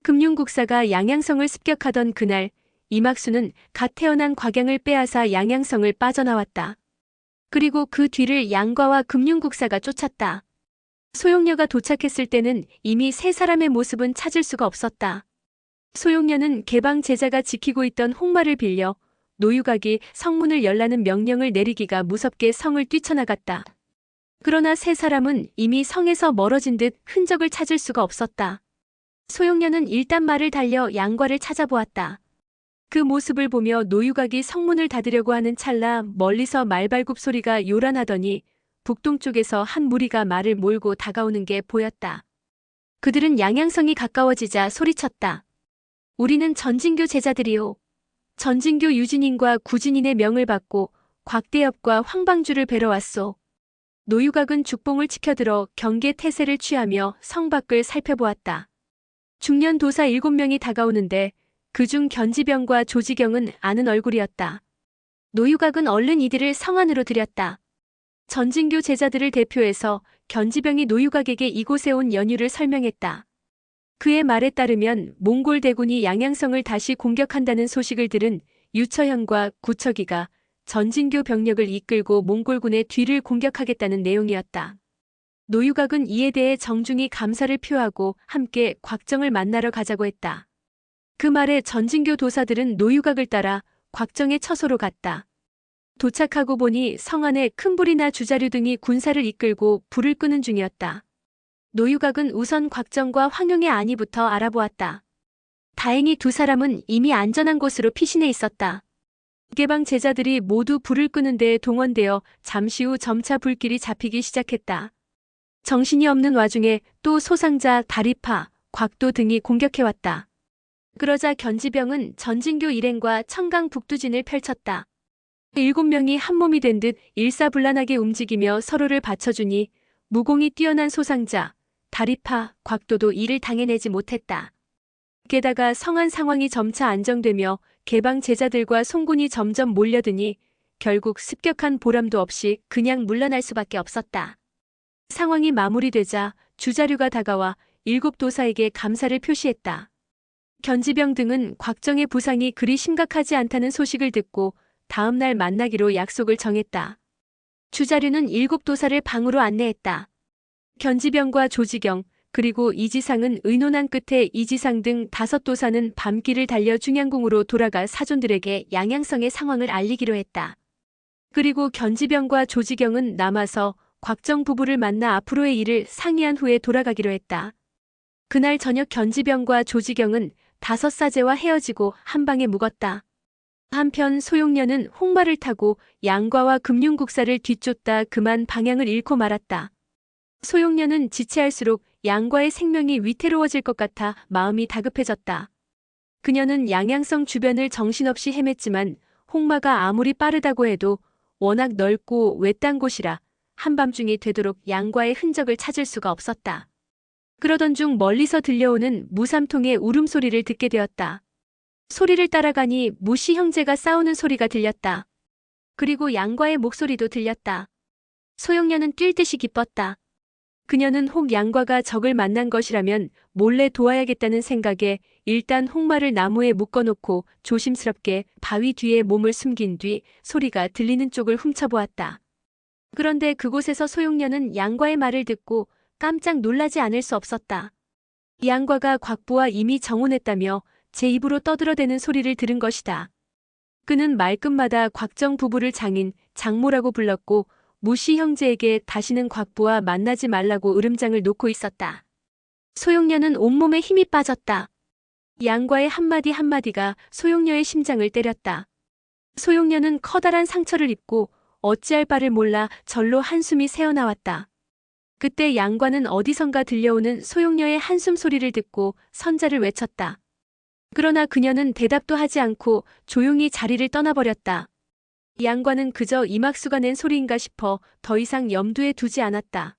금융국사가 양양성을 습격하던 그날, 이막수는 갓 태어난 곽양을 빼앗아 양양성을 빠져나왔다. 그리고 그 뒤를 양과와 금융국사가 쫓았다. 소용녀가 도착했을 때는 이미 세 사람의 모습은 찾을 수가 없었다. 소용녀는 개방 제자가 지키고 있던 홍마를 빌려 노유각이 성문을 열라는 명령을 내리기가 무섭게 성을 뛰쳐나갔다. 그러나 세 사람은 이미 성에서 멀어진 듯 흔적을 찾을 수가 없었다. 소용녀는 일단 말을 달려 양과를 찾아보았다. 그 모습을 보며 노유각이 성문을 닫으려고 하는 찰나 멀리서 말발굽 소리가 요란하더니 북동쪽에서 한 무리가 말을 몰고 다가오는 게 보였다. 그들은 양양성이 가까워지자 소리쳤다. 우리는 전진교 제자들이오. 전진교 유진인과 구진인의 명을 받고 곽대엽과 황방주를 뵈러 왔소. 노유각은 죽봉을 치켜들어 경계 태세를 취하며 성 밖을 살펴보았다. 중년 도사 7명이 다가오는데 그중 견지병과 조지경은 아는 얼굴이었다. 노유각은 얼른 이들을 성 안으로 들였다. 전진교 제자들을 대표해서 견지병이 노유각에게 이곳에 온 연유를 설명했다. 그의 말에 따르면 몽골 대군이 양양성을 다시 공격한다는 소식을 들은 유처현과 구처기가 전진교 병력을 이끌고 몽골군의 뒤를 공격하겠다는 내용이었다. 노유각은 이에 대해 정중히 감사를 표하고 함께 곽정을 만나러 가자고 했다. 그 말에 전진교 도사들은 노유각을 따라 곽정의 처소로 갔다. 도착하고 보니 성 안에 큰 불이나 주자류 등이 군사를 이끌고 불을 끄는 중이었다. 노유각은 우선 곽정과 황용의 안위부터 알아보았다. 다행히 두 사람은 이미 안전한 곳으로 피신해 있었다. 개방 제자들이 모두 불을 끄는 데에 동원되어 잠시 후 점차 불길이 잡히기 시작했다. 정신이 없는 와중에 또 소상자, 다리파, 곽도 등이 공격해왔다. 그러자 견지병은 전진교 일행과 청강 북두진을 펼쳤다. 7명이 한 몸이 된 듯 일사불란하게 움직이며 서로를 받쳐주니 무공이 뛰어난 소상자, 다리파, 곽도도 이를 당해내지 못했다. 게다가 성안 상황이 점차 안정되며 개방 제자들과 송군이 점점 몰려드니 결국 습격한 보람도 없이 그냥 물러날 수밖에 없었다. 상황이 마무리되자 주자류가 다가와 7도사에게 감사를 표시했다. 견지병 등은 곽정의 부상이 그리 심각하지 않다는 소식을 듣고 다음 날 만나기로 약속을 정했다. 주자류는 7도사를 방으로 안내했다. 견지병과 조지경, 그리고 이지상은 의논한 끝에 이지상 등 5도사는 밤길을 달려 중양궁으로 돌아가 사존들에게 양양성의 상황을 알리기로 했다. 그리고 견지병과 조지경은 남아서 곽정 부부를 만나 앞으로의 일을 상의한 후에 돌아가기로 했다. 그날 저녁 견지병과 조지경은 5사제와 헤어지고 한 방에 묵었다. 한편 소용녀는 홍마를 타고 양과와 금융국사를 뒤쫓다 그만 방향을 잃고 말았다. 소용녀는 지체할수록 양과의 생명이 위태로워질 것 같아 마음이 다급해졌다. 그녀는 양양성 주변을 정신없이 헤맸지만 홍마가 아무리 빠르다고 해도 워낙 넓고 외딴 곳이라 한밤중이 되도록 양과의 흔적을 찾을 수가 없었다. 그러던 중 멀리서 들려오는 무삼통의 울음소리를 듣게 되었다. 소리를 따라가니 무시 형제가 싸우는 소리가 들렸다. 그리고 양과의 목소리도 들렸다. 소용녀는 뛸 듯이 기뻤다. 그녀는 혹 양과가 적을 만난 것이라면 몰래 도와야겠다는 생각에 일단 홍마를 나무에 묶어놓고 조심스럽게 바위 뒤에 몸을 숨긴 뒤 소리가 들리는 쪽을 훔쳐보았다. 그런데 그곳에서 소용녀는 양과의 말을 듣고 깜짝 놀라지 않을 수 없었다. 양과가 곽부와 이미 정혼했다며 제 입으로 떠들어대는 소리를 들은 것이다. 그는 말끝마다 곽정 부부를 장인, 장모라고 불렀고 무시 형제에게 다시는 곽부와 만나지 말라고 으름장을 놓고 있었다. 소용녀는 온몸에 힘이 빠졌다. 양과의 한마디 한마디가 소용녀의 심장을 때렸다. 소용녀는 커다란 상처를 입고 어찌할 바를 몰라 절로 한숨이 새어나왔다. 그때 양과는 어디선가 들려오는 소용녀의 한숨 소리를 듣고 선자를 외쳤다. 그러나 그녀는 대답도 하지 않고 조용히 자리를 떠나버렸다. 양과는 그저 이막수가 낸 소리인가 싶어 더 이상 염두에 두지 않았다.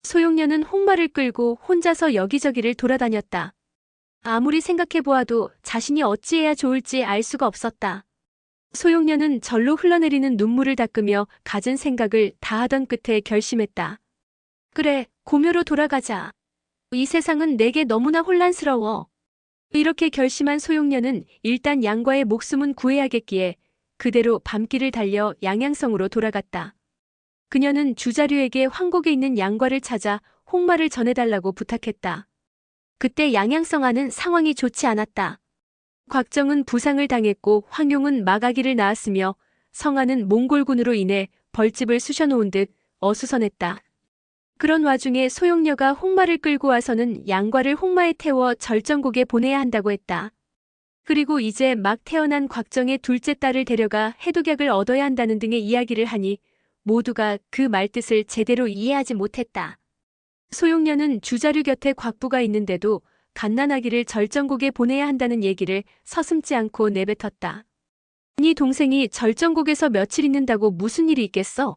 소용녀는 홍마를 끌고 혼자서 여기저기를 돌아다녔다. 아무리 생각해보아도 자신이 어찌해야 좋을지 알 수가 없었다. 소용녀는 절로 흘러내리는 눈물을 닦으며 갖은 생각을 다하던 끝에 결심했다. 그래, 고묘로 돌아가자. 이 세상은 내게 너무나 혼란스러워. 이렇게 결심한 소용녀는 일단 양과의 목숨은 구해야겠기에 그대로 밤길을 달려 양양성으로 돌아갔다. 그녀는 주자류에게 황곡에 있는 양과를 찾아 홍마를 전해달라고 부탁했다. 그때 양양성 안은 상황이 좋지 않았다. 곽정은 부상을 당했고 황용은 마가기를 낳았으며 성안은 몽골군으로 인해 벌집을 쑤셔놓은 듯 어수선했다. 그런 와중에 소용녀가 홍마를 끌고 와서는 양과를 홍마에 태워 절정곡에 보내야 한다고 했다. 그리고 이제 막 태어난 곽정의 둘째 딸을 데려가 해독약을 얻어야 한다는 등의 이야기를 하니 모두가 그 말뜻을 제대로 이해하지 못했다. 소용녀는 주자류 곁에 곽부가 있는데도 갓난아기를 절정곡에 보내야 한다는 얘기를 서슴지 않고 내뱉었다. 네 동생이 절정곡에서 며칠 있는다고 무슨 일이 있겠어?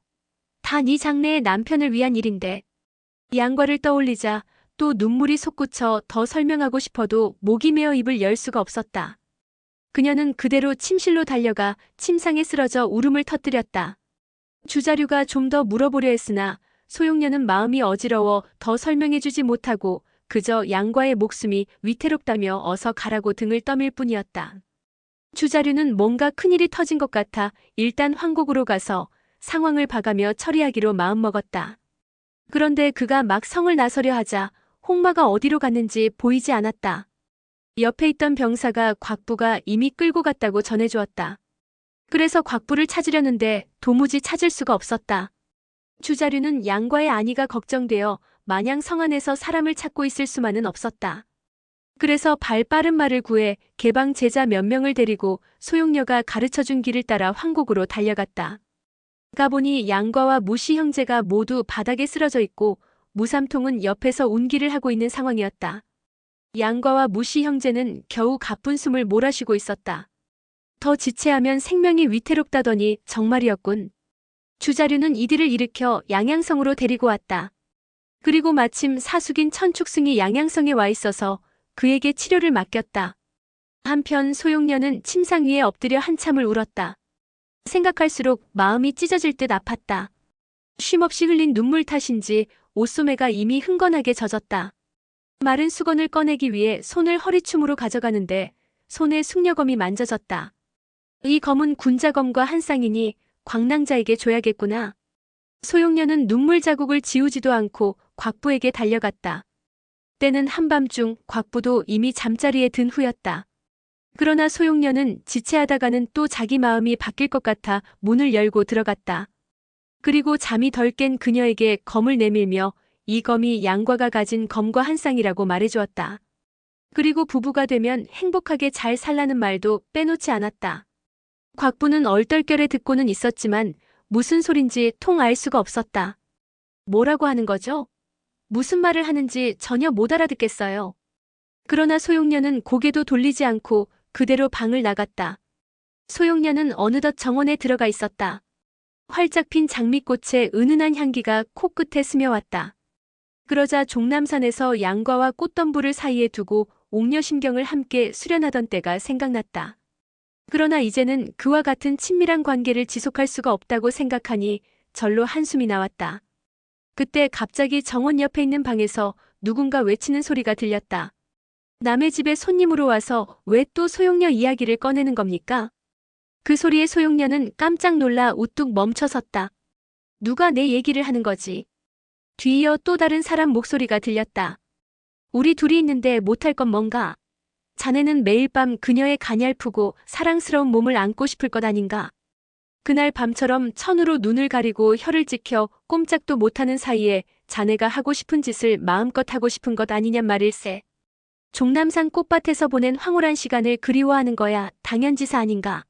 다 네 장래의 남편을 위한 일인데. 양과를 떠올리자 또 눈물이 솟구쳐 더 설명하고 싶어도 목이 메어 입을 열 수가 없었다. 그녀는 그대로 침실로 달려가 침상에 쓰러져 울음을 터뜨렸다. 주자류가 좀 더 물어보려 했으나 소용녀는 마음이 어지러워 더 설명해주지 못하고 그저 양과의 목숨이 위태롭다며 어서 가라고 등을 떠밀 뿐이었다. 주자류는 뭔가 큰일이 터진 것 같아 일단 황곡으로 가서 상황을 봐가며 처리하기로 마음먹었다. 그런데 그가 막 성을 나서려 하자 홍마가 어디로 갔는지 보이지 않았다. 옆에 있던 병사가 곽부가 이미 끌고 갔다고 전해주었다. 그래서 곽부를 찾으려는데 도무지 찾을 수가 없었다. 주자류는 양과의 안위가 걱정되어 마냥 성 안에서 사람을 찾고 있을 수만은 없었다. 그래서 발 빠른 말을 구해 개방 제자 몇 명을 데리고 소용녀가 가르쳐준 길을 따라 황곡으로 달려갔다. 가보니 양과와 무시 형제가 모두 바닥에 쓰러져 있고 무삼통은 옆에서 운기를 하고 있는 상황이었다. 양과와 무시 형제는 겨우 가쁜 숨을 몰아쉬고 있었다. 더 지체하면 생명이 위태롭다더니 정말이었군. 주자류는 이들을 일으켜 양양성으로 데리고 왔다. 그리고 마침 사숙인 천축승이 양양성에 와 있어서 그에게 치료를 맡겼다. 한편 소용녀는 침상 위에 엎드려 한참을 울었다. 생각할수록 마음이 찢어질 듯 아팠다. 쉼없이 흘린 눈물 탓인지 옷소매가 이미 흥건하게 젖었다. 마른 수건을 꺼내기 위해 손을 허리춤으로 가져가는데 손에 숙녀검이 만져졌다. 이 검은 군자검과 한 쌍이니 광낭자에게 줘야겠구나. 소용녀는 눈물 자국을 지우지도 않고 곽부에게 달려갔다. 때는 한밤중 곽부도 이미 잠자리에 든 후였다. 그러나 소용녀는 지체하다가는 또 자기 마음이 바뀔 것 같아 문을 열고 들어갔다. 그리고 잠이 덜 깬 그녀에게 검을 내밀며 이 검이 양과가 가진 검과 한 쌍이라고 말해주었다. 그리고 부부가 되면 행복하게 잘 살라는 말도 빼놓지 않았다. 곽부는 얼떨결에 듣고는 있었지만 무슨 소린지 통 알 수가 없었다. 뭐라고 하는 거죠? 무슨 말을 하는지 전혀 못 알아듣겠어요. 그러나 소용녀는 고개도 돌리지 않고 그대로 방을 나갔다. 소용녀는 어느덧 정원에 들어가 있었다. 활짝 핀 장미꽃의 은은한 향기가 코끝에 스며왔다. 그러자 종남산에서 양과와 꽃덤불을 사이에 두고 옥녀심경을 함께 수련하던 때가 생각났다. 그러나 이제는 그와 같은 친밀한 관계를 지속할 수가 없다고 생각하니 절로 한숨이 나왔다. 그때 갑자기 정원 옆에 있는 방에서 누군가 외치는 소리가 들렸다. 남의 집에 손님으로 와서 왜 또 소용녀 이야기를 꺼내는 겁니까? 그 소리에 소용녀는 깜짝 놀라 우뚝 멈춰섰다. 누가 내 얘기를 하는 거지? 뒤이어 또 다른 사람 목소리가 들렸다. 우리 둘이 있는데 못할 건 뭔가? 자네는 매일 밤 그녀의 가냘프고 사랑스러운 몸을 안고 싶을 것 아닌가? 그날 밤처럼 천으로 눈을 가리고 혀를 찍혀 꼼짝도 못하는 사이에 자네가 하고 싶은 짓을 마음껏 하고 싶은 것 아니냔 말일세. 종남산 꽃밭에서 보낸 황홀한 시간을 그리워하는 거야 당연지사 아닌가?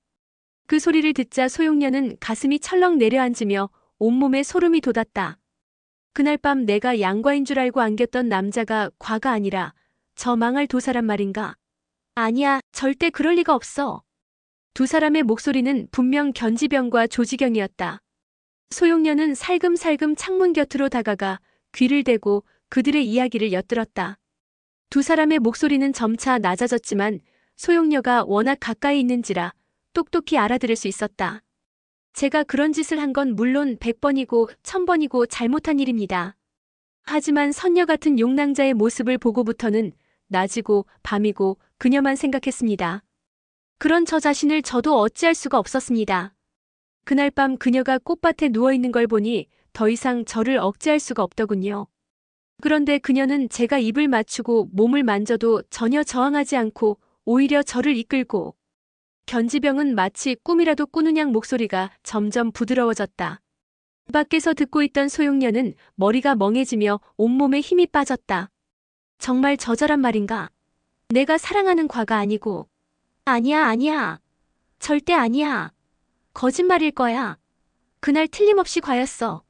그 소리를 듣자 소용녀는 가슴이 철렁 내려앉으며 온몸에 소름이 돋았다. 그날 밤 내가 양과인 줄 알고 안겼던 남자가 과가 아니라 저 망할 도사란 말인가? 아니야, 절대 그럴 리가 없어. 두 사람의 목소리는 분명 견지병과 조지경이었다. 소용녀는 살금살금 창문 곁으로 다가가 귀를 대고 그들의 이야기를 엿들었다. 두 사람의 목소리는 점차 낮아졌지만 소용녀가 워낙 가까이 있는지라 똑똑히 알아들을 수 있었다. 제가 그런 짓을 한 건 물론 100번이고 1000번이고 잘못한 일입니다. 하지만 선녀 같은 용낭자의 모습을 보고부터는 낮이고 밤이고 그녀만 생각했습니다. 그런 저 자신을 저도 어찌할 수가 없었습니다. 그날 밤 그녀가 꽃밭에 누워있는 걸 보니 더 이상 저를 억제할 수가 없더군요. 그런데 그녀는 제가 입을 맞추고 몸을 만져도 전혀 저항하지 않고 오히려 저를 이끌고, 견지병은 마치 꿈이라도 꾸는 양 목소리가 점점 부드러워졌다. 밖에서 듣고 있던 소용녀는 머리가 멍해지며 온몸에 힘이 빠졌다. 정말 저절한 말인가? 내가 사랑하는 과가 아니고. 아니야. 절대 아니야. 거짓말일 거야. 그날 틀림없이 과였어.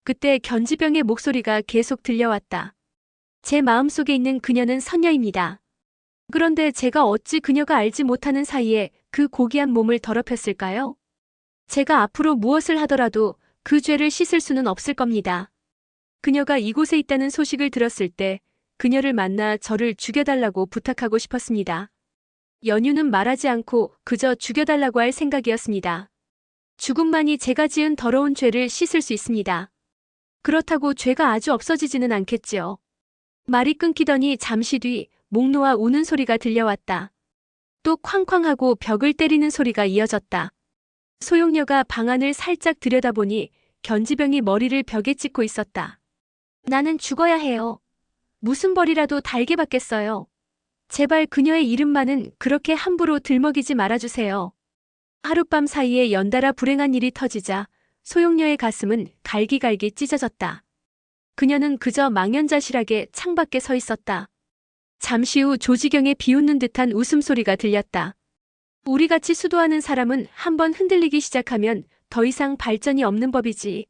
그때 견지병의 목소리가 계속 들려왔다. 제 마음속에 있는 그녀는 선녀입니다. 그런데 제가 어찌 그녀가 알지 못하는 사이에 그 고귀한 몸을 더럽혔을까요? 제가 앞으로 무엇을 하더라도 그 죄를 씻을 수는 없을 겁니다. 그녀가 이곳에 있다는 소식을 들었을 때 그녀를 만나 저를 죽여달라고 부탁하고 싶었습니다. 연유는 말하지 않고 그저 죽여달라고 할 생각이었습니다. 죽음만이 제가 지은 더러운 죄를 씻을 수 있습니다. 그렇다고 죄가 아주 없어지지는 않겠지요. 말이 끊기더니 잠시 뒤 목 놓아 우는 소리가 들려왔다. 또 쾅쾅하고 벽을 때리는 소리가 이어졌다. 소용녀가 방 안을 살짝 들여다보니 견지병이 머리를 벽에 찍고 있었다. 나는 죽어야 해요. 무슨 벌이라도 달게 받겠어요. 제발 그녀의 이름만은 그렇게 함부로 들먹이지 말아주세요. 하룻밤 사이에 연달아 불행한 일이 터지자 소용녀의 가슴은 갈기갈기 찢어졌다. 그녀는 그저 망연자실하게 창밖에 서 있었다. 잠시 후 조지경의 비웃는 듯한 웃음소리가 들렸다. 우리같이 수도하는 사람은 한번 흔들리기 시작하면 더 이상 발전이 없는 법이지.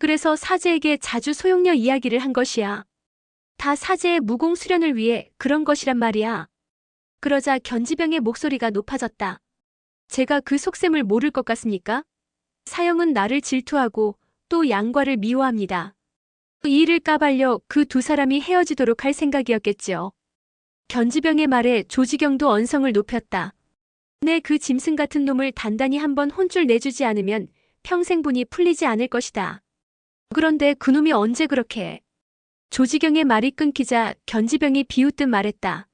그래서 사제에게 자주 소용녀 이야기를 한 것이야. 다 사제의 무공 수련을 위해 그런 것이란 말이야. 그러자 견지병의 목소리가 높아졌다. 제가 그 속셈을 모를 것 같습니까? 사형은 나를 질투하고 또 양과를 미워합니다. 이 일을 까발려 그 두 사람이 헤어지도록 할 생각이었겠지요. 견지병의 말에 조지경도 언성을 높였다. 내 그 짐승 같은 놈을 단단히 한번 혼쭐 내주지 않으면 평생 분이 풀리지 않을 것이다. 그런데 그놈이 언제 그렇게. 조지경의 말이 끊기자 견지병이 비웃듯 말했다.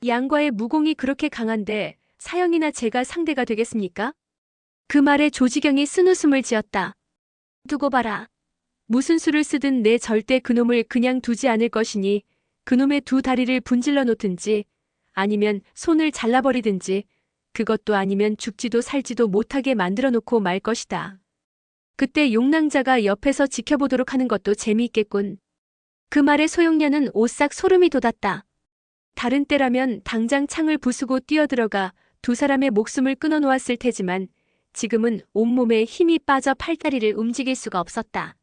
양과의 무공이 그렇게 강한데 사형이나 제가 상대가 되겠습니까? 그 말에 조지경이 쓴웃음을 지었다. 두고 봐라. 무슨 수를 쓰든 내 절대 그놈을 그냥 두지 않을 것이니 그놈의 두 다리를 분질러 놓든지 아니면 손을 잘라버리든지 그것도 아니면 죽지도 살지도 못하게 만들어 놓고 말 것이다. 그때 용랑자가 옆에서 지켜보도록 하는 것도 재미있겠군. 그 말에 소용녀는 오싹 소름이 돋았다. 다른 때라면 당장 창을 부수고 뛰어들어가 두 사람의 목숨을 끊어놓았을 테지만 지금은 온몸에 힘이 빠져 팔다리를 움직일 수가 없었다.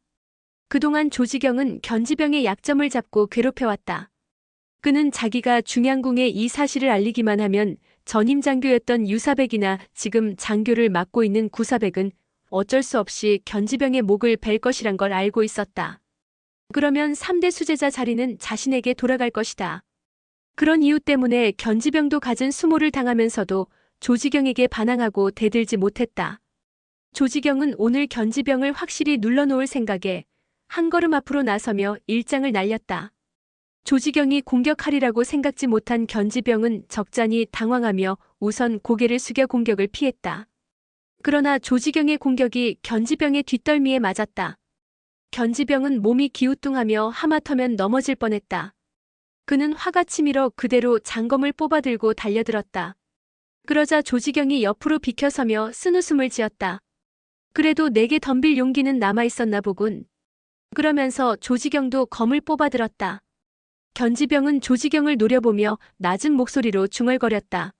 그동안 조지경은 견지병의 약점을 잡고 괴롭혀왔다. 그는 자기가 중양궁에 이 사실을 알리기만 하면 전임 장교였던 유사백이나 지금 장교를 맡고 있는 구사백은 어쩔 수 없이 견지병의 목을 벨 것이란 걸 알고 있었다. 그러면 3대 수제자 자리는 자신에게 돌아갈 것이다. 그런 이유 때문에 견지병도 갖은 수모를 당하면서도 조지경에게 반항하고 대들지 못했다. 조지경은 오늘 견지병을 확실히 눌러놓을 생각에 한 걸음 앞으로 나서며 일장을 날렸다. 조지경이 공격하리라고 생각지 못한 견지병은 적잖이 당황하며 우선 고개를 숙여 공격을 피했다. 그러나 조지경의 공격이 견지병의 뒷덜미에 맞았다. 견지병은 몸이 기우뚱하며 하마터면 넘어질 뻔했다. 그는 화가 치밀어 그대로 장검을 뽑아들고 달려들었다. 그러자 조지경이 옆으로 비켜서며 쓴웃음을 지었다. 그래도 내게 덤빌 용기는 남아있었나 보군. 그러면서 조지경도 검을 뽑아들었다. 견지병은 조지경을 노려보며 낮은 목소리로 중얼거렸다.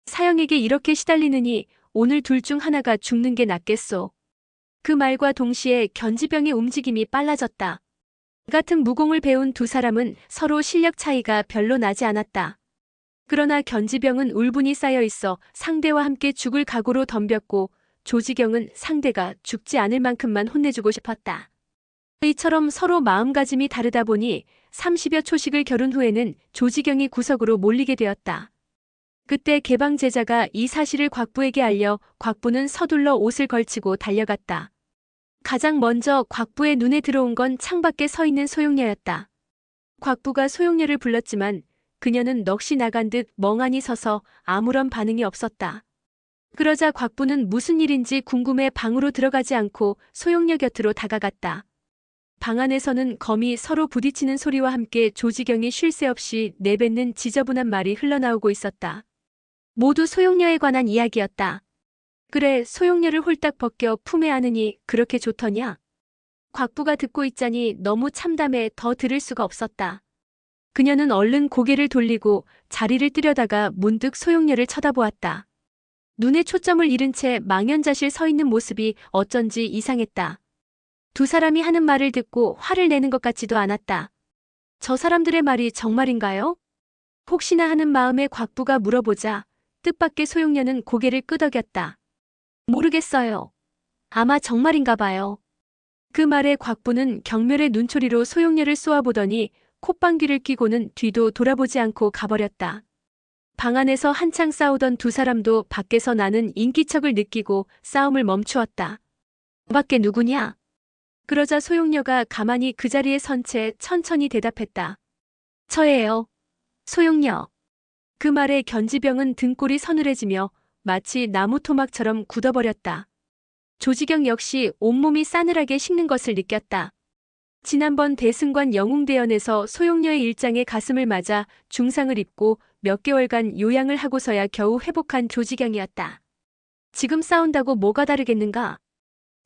사형에게 이렇게 시달리느니 오늘 둘 중 하나가 죽는 게 낫겠소. 그 말과 동시에 견지병의 움직임이 빨라졌다. 같은 무공을 배운 두 사람은 서로 실력 차이가 별로 나지 않았다. 그러나 견지병은 울분이 쌓여 있어 상대와 함께 죽을 각오로 덤볐고 조지경은 상대가 죽지 않을 만큼만 혼내주고 싶었다. 이처럼 서로 마음가짐이 다르다 보니 30여 초씩을 겨룬 후에는 조지경이 구석으로 몰리게 되었다. 그때 개방 제자가 이 사실을 곽부에게 알려 곽부는 서둘러 옷을 걸치고 달려갔다. 가장 먼저 곽부의 눈에 들어온 건 창밖에 서 있는 소용녀였다. 곽부가 소용녀를 불렀지만 그녀는 넋이 나간 듯 멍하니 서서 아무런 반응이 없었다. 그러자 곽부는 무슨 일인지 궁금해 방으로 들어가지 않고 소용녀 곁으로 다가갔다. 방 안에서는 검이 서로 부딪히는 소리와 함께 조지경이 쉴 새 없이 내뱉는 지저분한 말이 흘러나오고 있었다. 모두 소용녀에 관한 이야기였다. 그래, 소용녀를 홀딱 벗겨 품에 안으니 그렇게 좋더냐? 곽부가 듣고 있자니 너무 참담해 더 들을 수가 없었다. 그녀는 얼른 고개를 돌리고 자리를 뜨려다가 문득 소용녀를 쳐다보았다. 눈에 초점을 잃은 채 망연자실 서 있는 모습이 어쩐지 이상했다. 두 사람이 하는 말을 듣고 화를 내는 것 같지도 않았다. 저 사람들의 말이 정말인가요? 혹시나 하는 마음에 곽부가 물어보자 뜻밖의 소용녀는 고개를 끄덕였다. 모르겠어요. 아마 정말인가 봐요. 그 말에 곽부는 경멸의 눈초리로 소용녀를 쏘아보더니 콧방귀를 뀌고는 뒤도 돌아보지 않고 가버렸다. 방 안에서 한창 싸우던 두 사람도 밖에서 나는 인기척을 느끼고 싸움을 멈추었다. 밖에 누구냐? 그러자 소용녀가 가만히 그 자리에 선 채 천천히 대답했다. 저예요. 소용녀. 그 말에 견지병은 등골이 서늘해지며 마치 나무 토막처럼 굳어버렸다. 조지경 역시 온몸이 싸늘하게 식는 것을 느꼈다. 지난번 대승관 영웅대연에서 소용녀의 일장에 가슴을 맞아 중상을 입고 몇 개월간 요양을 하고서야 겨우 회복한 조지경이었다. 지금 싸운다고 뭐가 다르겠는가?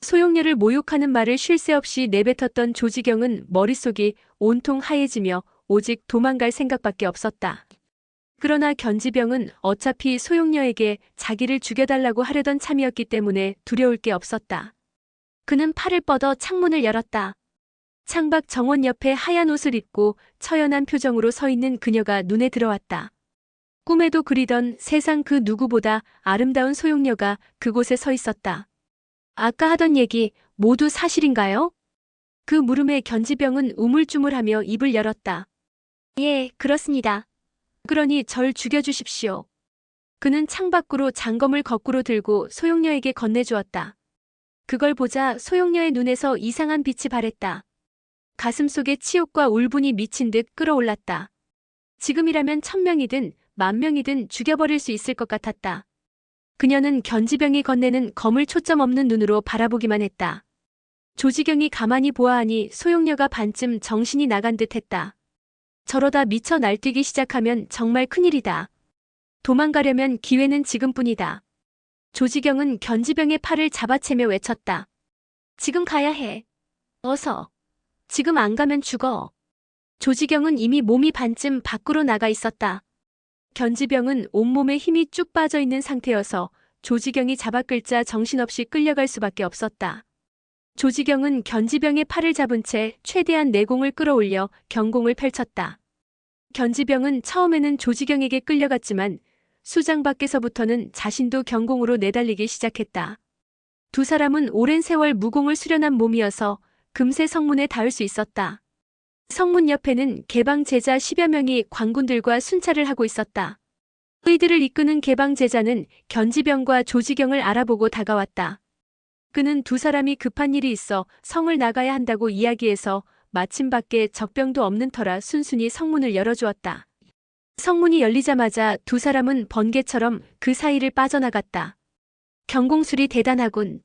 소용녀를 모욕하는 말을 쉴 새 없이 내뱉었던 조지경은 머릿속이 온통 하얘지며 오직 도망갈 생각밖에 없었다. 그러나 견지병은 어차피 소용녀에게 자기를 죽여달라고 하려던 참이었기 때문에 두려울 게 없었다. 그는 팔을 뻗어 창문을 열었다. 창밖 정원 옆에 하얀 옷을 입고 처연한 표정으로 서 있는 그녀가 눈에 들어왔다. 꿈에도 그리던 세상 그 누구보다 아름다운 소용녀가 그곳에 서 있었다. 아까 하던 얘기 모두 사실인가요? 그 물음에 견지병은 우물쭈물하며 입을 열었다. 예, 그렇습니다. 그러니 절 죽여주십시오. 그는 창밖으로 장검을 거꾸로 들고 소용녀에게 건네주었다. 그걸 보자 소용녀의 눈에서 이상한 빛이 발했다. 가슴속에 치욕과 울분이 미친 듯 끓어올랐다. 지금이라면 1000명이든 10,000명이든 죽여버릴 수 있을 것 같았다. 그녀는 견지병이 건네는 검을 초점 없는 눈으로 바라보기만 했다. 조지경이 가만히 보아하니 소용녀가 반쯤 정신이 나간 듯 했다. 저러다 미쳐 날뛰기 시작하면 정말 큰일이다. 도망가려면 기회는 지금뿐이다. 조지경은 견지병의 팔을 잡아채며 외쳤다. 지금 가야 해. 어서. 지금 안 가면 죽어. 조지경은 이미 몸이 반쯤 밖으로 나가 있었다. 견지병은 온몸에 힘이 쭉 빠져 있는 상태여서 조지경이 잡아 끌자 정신없이 끌려갈 수밖에 없었다. 조지경은 견지병의 팔을 잡은 채 최대한 내공을 끌어올려 경공을 펼쳤다. 견지병은 처음에는 조지경에게 끌려갔지만 수장 밖에서부터는 자신도 경공으로 내달리기 시작했다. 두 사람은 오랜 세월 무공을 수련한 몸이어서 금세 성문에 닿을 수 있었다. 성문 옆에는 개방 제자 10여 명이 광군들과 순찰을 하고 있었다. 의들을 이끄는 개방 제자는 견지병과 조지경을 알아보고 다가왔다. 그는 두 사람이 급한 일이 있어 성을 나가야 한다고 이야기해서 마침 밖에 적병도 없는 터라 순순히 성문을 열어주었다. 성문이 열리자마자 두 사람은 번개처럼 그 사이를 빠져나갔다. 경공술이 대단하군.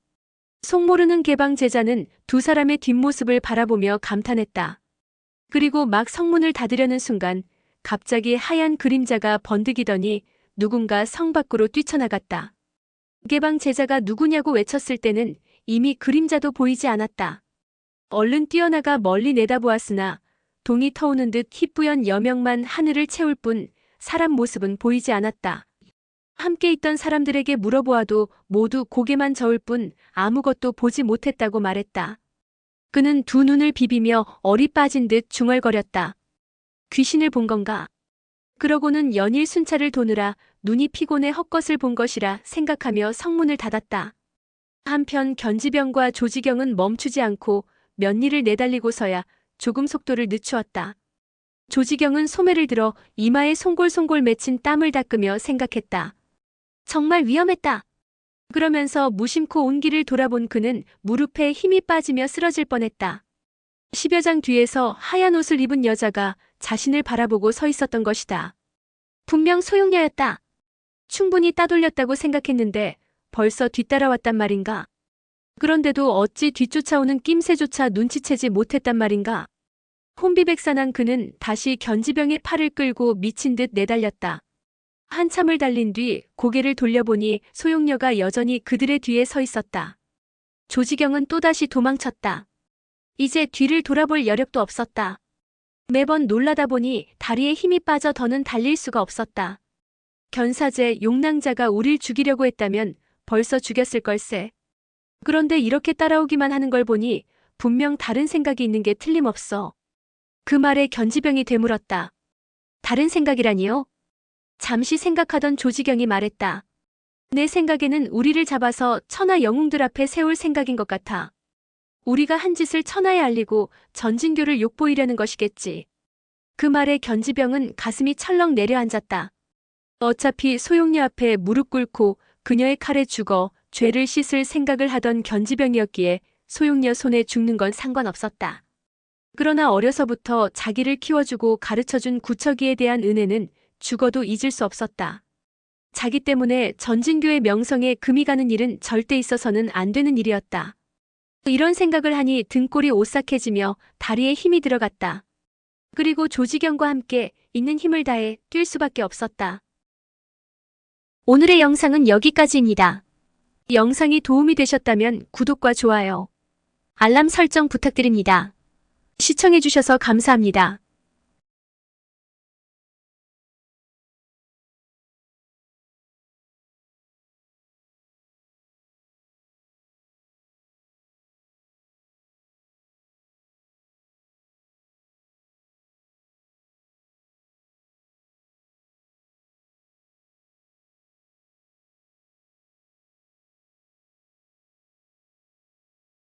속 모르는 개방 제자는 두 사람의 뒷모습을 바라보며 감탄했다. 그리고 막 성문을 닫으려는 순간 갑자기 하얀 그림자가 번득이더니 누군가 성 밖으로 뛰쳐나갔다. 개방 제자가 누구냐고 외쳤을 때는 이미 그림자도 보이지 않았다. 얼른 뛰어나가 멀리 내다보았으나 동이 터오는 듯 희뿌연 여명만 하늘을 채울 뿐 사람 모습은 보이지 않았다. 함께 있던 사람들에게 물어보아도 모두 고개만 저을 뿐 아무것도 보지 못했다고 말했다. 그는 두 눈을 비비며 얼이 빠진 듯 중얼거렸다. 귀신을 본 건가? 그러고는 연일 순찰을 도느라 눈이 피곤해 헛것을 본 것이라 생각하며 성문을 닫았다. 한편 견지병과 조지경은 멈추지 않고 면리를 내달리고서야 조금 속도를 늦추었다. 조지경은 소매를 들어 이마에 송골송골 맺힌 땀을 닦으며 생각했다. 정말 위험했다. 그러면서 무심코 온 길을 돌아본 그는 무릎에 힘이 빠지며 쓰러질 뻔했다. 10여 장 뒤에서 하얀 옷을 입은 여자가 자신을 바라보고 서 있었던 것이다. 분명 소용녀였다. 충분히 따돌렸다고 생각했는데 벌써 뒤따라왔단 말인가? 그런데도 어찌 뒤쫓아오는 낌새조차 눈치채지 못했단 말인가? 혼비백산한 그는 다시 견지병의 팔을 끌고 미친 듯 내달렸다. 한참을 달린 뒤 고개를 돌려보니 소용녀가 여전히 그들의 뒤에 서 있었다. 조지경은 또다시 도망쳤다. 이제 뒤를 돌아볼 여력도 없었다. 매번 놀라다 보니 다리에 힘이 빠져 더는 달릴 수가 없었다. 견사제 용낭자가 우릴 죽이려고 했다면 벌써 죽였을 걸세. 그런데 이렇게 따라오기만 하는 걸 보니 분명 다른 생각이 있는 게 틀림없어. 그 말에 견지병이 되물었다. 다른 생각이라니요? 잠시 생각하던 조지경이 말했다. 내 생각에는 우리를 잡아서 천하 영웅들 앞에 세울 생각인 것 같아. 우리가 한 짓을 천하에 알리고 전진교를 욕보이려는 것이겠지. 그 말에 견지병은 가슴이 철렁 내려앉았다. 어차피 소용녀 앞에 무릎 꿇고 그녀의 칼에 죽어 죄를 씻을 생각을 하던 견지병이었기에 소용녀 손에 죽는 건 상관없었다. 그러나 어려서부터 자기를 키워주고 가르쳐준 구척이에 대한 은혜는 죽어도 잊을 수 없었다. 자기 때문에 전진교의 명성에 금이 가는 일은 절대 있어서는 안 되는 일이었다. 이런 생각을 하니 등골이 오싹해지며 다리에 힘이 들어갔다. 그리고 조지경과 함께 있는 힘을 다해 뛸 수밖에 없었다. 오늘의 영상은 여기까지입니다. 영상이 도움이 되셨다면 구독과 좋아요, 알람 설정 부탁드립니다. 시청해주셔서 감사합니다.